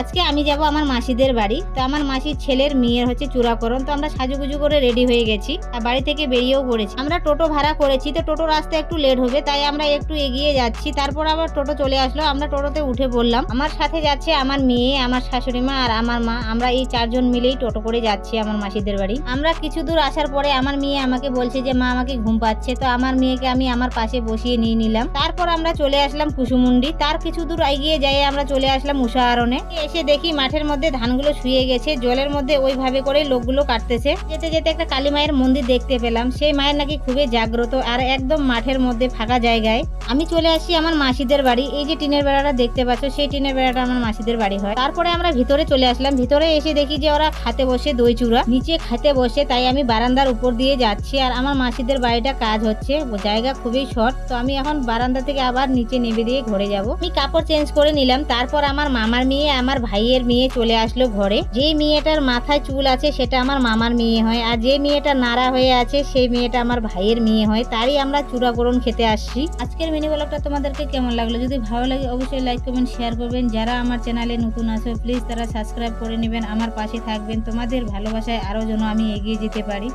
আজকে আমি যাব আমার মাসিদের বাড়ি। তো আমার মাসির ছেলের মেয়ের হচ্ছে চূড়াকরণ। তো আমরা সাজুগুজু করে রেডি হয়ে গেছি আর বাড়ি থেকে বেরিয়েও পড়েছি। আমরা টোটো ভাড়া করেছি, তো টোটো রাস্তা একটু লেট হবে, তাই আমরা একটু এগিয়ে যাচ্ছি। তারপর আবার টোটো চলে আসলো, আমরা টোটোতে উঠে পড়লাম। আমার সাথে যাচ্ছে আমার মেয়ে, আমার শাশুড়ি মা আর আমার মা। আমরা এই 4 জন মিলেই টোটো করে যাচ্ছি আমার মাসিদের বাড়ি। আমরা কিছু দূর আসার পরে আমার মেয়ে আমাকে বলছে যে মা আমাকে ঘুম পাচ্ছে। তো আমার মেয়েকে আমি আমার পাশে বসিয়ে নিয়ে নিলাম। তারপর আমরা চলে আসলাম কুসুমুন্ডি। তার কিছু দূর এগিয়ে যাই আমরা চলে আসলাম উষারণে। এসে দেখি মাঠের মধ্যে ধানগুলো শুয়ে গেছে, জলের মধ্যে ওইভাবে করে লোকগুলো কাটতেছে। যেতে যেতে একটা কালী মায়ের মন্দির দেখতে পেলাম। সেই মায়ের নাকি খুবই জাগ্রত আর একদম মাঠের মধ্যে ফাঁকা জায়গায়। আমি চলে আসি আমার মাসিদের বাড়ি। এই যে টিনের বেড়াটা দেখতে পাচ্ছ, সেই টিনের বেড়াটা আমার মাসিদের বাড়ি হয়। তারপরে আমরা ভিতরে চলে আসলাম। ভিতরে এসে দেখি যে ওরা খাতে বসে দই চূড়া, নিচে খাতে বসে। তাই আমি বারান্দার উপর দিয়ে যাচ্ছি আর আমার মাসিদের বাড়িটা কাজ হচ্ছে, জায়গা খুবই শর্ট। তো আমি এখন বারান্দা থেকে আবার নিচে নেমে দিয়ে ঘরে যাব। আমি কাপড় চেঞ্জ করে নিলাম। তারপর আমার মামার মেয়ে আমার ভাইয়ের মেয়ে চলে আসলো ঘরে। যে মেয়েটার মাথায় চুল আছে সেটা আমার মামার মেয়ে হয়, আর যে মেয়েটা নাড়া হয়ে আছে সেই মেয়েটা আমার ভাইয়ের মেয়ে হয়। তারই আমরা চূড়াকরণ খেতে আসছি। আজকের মিনি ব্লগটা তোমাদেরকে কেমন লাগলো? যদি ভালো লাগে অবশ্যই লাইক কমেন্ট শেয়ার করবেন। যারা আমার চ্যানেলে নতুন আসো প্লিজ তারা সাবস্ক্রাইব করে নেবেন, আমার পাশে থাকবেন। তোমাদের ভালোবাসায় আরো যেন আমি এগিয়ে যেতে পারি।